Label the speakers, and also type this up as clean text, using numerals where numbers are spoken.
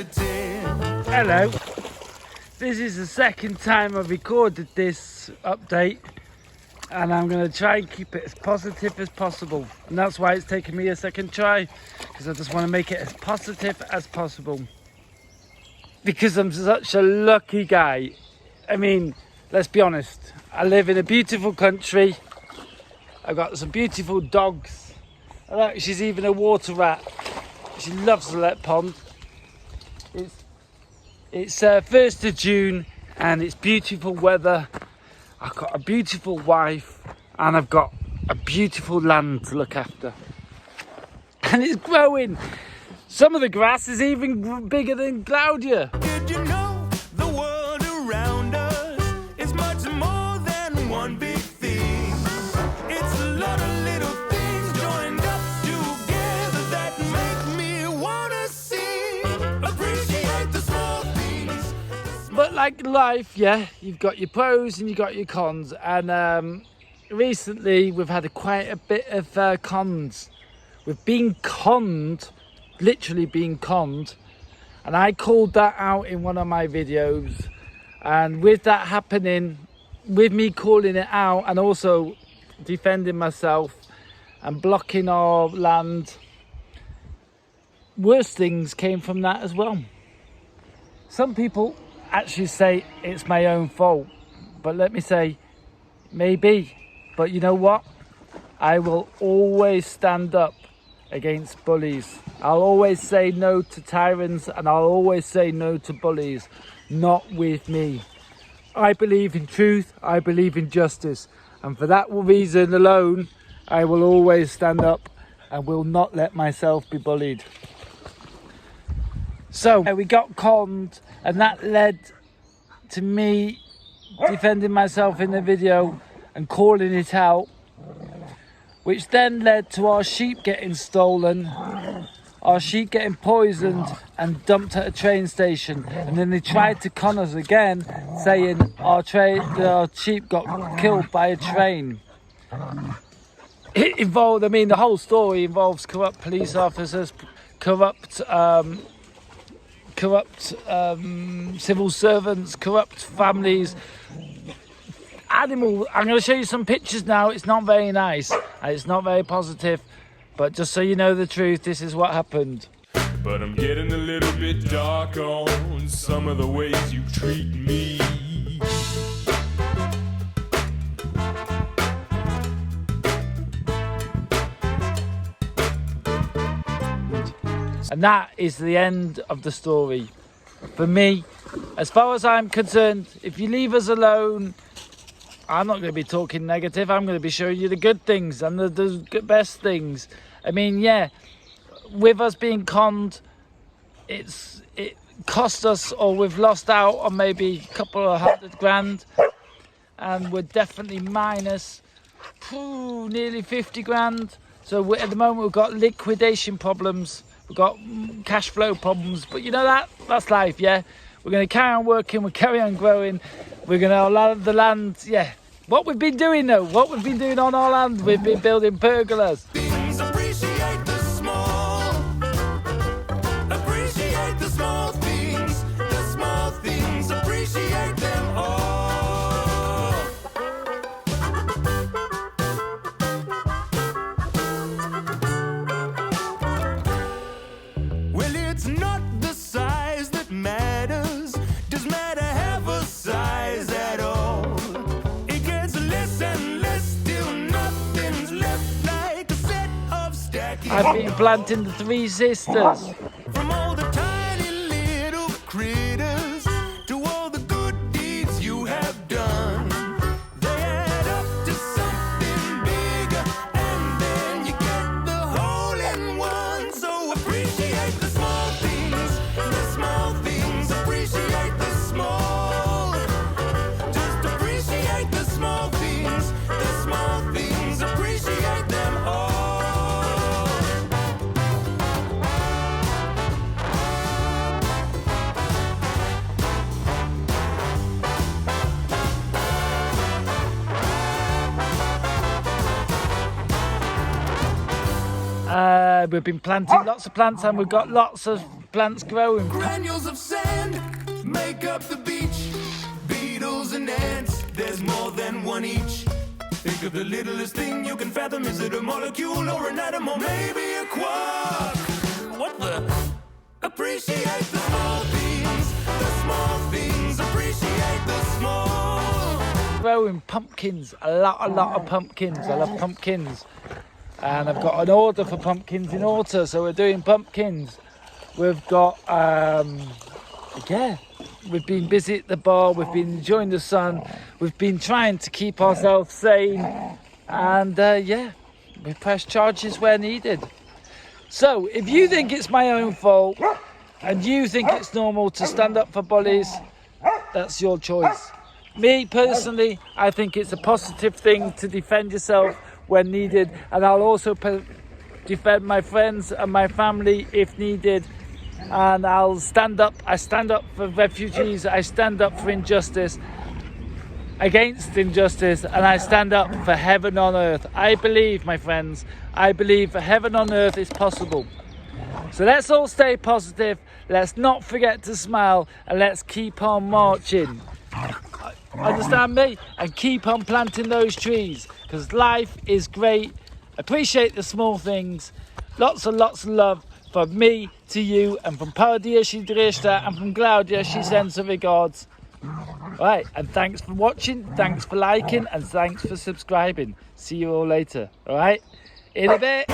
Speaker 1: positive.
Speaker 2: Hello. This is the second time I've recorded this update, and I'm going to try and keep it as positive as possible. And that's why it's taken me a second try, because I just want to make it as positive as possible. Because I'm such a lucky guy. I mean, let's be honest. I live in a beautiful country. I've got some beautiful dogs. Look, she's even a water rat. She loves the Let Pond. It's 1st of June and it's beautiful weather. I've got a beautiful wife and I've got a beautiful land to look after. And it's growing. Some of the grass is even bigger than Claudia.
Speaker 1: Did you know the world around us is much more than one big thing? It's a lot of little things joined up together that make me wanna sing. Appreciate the small things.
Speaker 2: But like life, yeah, you've got your pros and you've got your cons. And recently we've had quite a bit of cons. We've been conned, literally being conned. And I called that out in one of my videos. And with that happening, with me calling it out and also defending myself and blocking our land, worse things came from that as well. Some people actually say it's my own fault, but let me say, maybe. But you know what? I will always stand up against bullies. I'll always say no to tyrants and I'll always say no to bullies. Not with me. I believe in truth, I believe in justice, and for that reason alone I will always stand up and will not let myself be bullied. So we got conned, and that led to me defending myself in the video and calling it out, which then led to our sheep getting stolen, our sheep getting poisoned and dumped at a train station. And then they tried to con us again, saying our sheep got killed by a train. It involved, I mean, the whole story involves corrupt police officers, corrupt civil servants, corrupt families, animal. I'm going to show you some pictures now. It's not very nice and it's not very positive, but just so you know the truth, this is what happened.
Speaker 1: But I'm getting a little bit dark on some of the ways you treat me.
Speaker 2: And that is the end of the story. For me, as far as I'm concerned, if you leave us alone, I'm not going to be talking negative. I'm going to be showing you the good things and the best things. I mean, yeah, with us being conned, it cost us, or we've lost out on maybe a couple of $100,000, and we're definitely minus nearly 50 grand. So at the moment we've got liquidation problems. We've got cash flow problems, but you know that's life, yeah? We're going to carry on working, we'll carry on growing, we're going to allow the land, yeah. What we've been doing though, what we've been doing on our land, we've been building pergolas.
Speaker 1: Appreciate the small. Appreciate the small things. The small things, appreciate them all. Well, it's not the size that matters. Does matter have a size at all? It gets less and less till nothing's left, like a set of stacking.
Speaker 2: I've been planting the Three Sisters.
Speaker 1: From all the tiny little critters to all the good deeds you have done, they add up to something bigger, and then you get the whole in one. So appreciate the small things, appreciate the small. Just appreciate the small things, appreciate them all.
Speaker 2: We've been planting lots of plants and we've got lots of plants growing.
Speaker 1: Granules of sand make up the beach. Beetles and ants, there's more than one each. Think of the littlest thing you can fathom. Is it a molecule or an atom or maybe a quark? What the? Appreciate the small things. The small things. Appreciate the small.
Speaker 2: Growing pumpkins, a lot of pumpkins. I love pumpkins. And I've got an order for pumpkins in Orta, so we're doing pumpkins. We've got, we've been busy at the bar, we've been enjoying the sun, we've been trying to keep ourselves sane, and we press charges where needed. So, if you think it's my own fault, and you think it's normal to stand up for bullies, that's your choice. Me, personally, I think it's a positive thing to defend yourself when needed, and I'll also defend my friends and my family if needed, and I'll stand up. I stand up for refugees, I stand up for injustice, against injustice, and I stand up for heaven on earth. I believe, my friends, I believe that heaven on earth is possible. So let's all stay positive, let's not forget to smile, and let's keep on marching. Understand me? And keep on planting those trees, because life is great. Appreciate the small things. Lots and lots of love from me to you, and from Paradia Shidrishta, and from Claudia, she sends her regards. Right, and thanks for watching, thanks for liking, and thanks for subscribing. See you all later. All right, in a bit.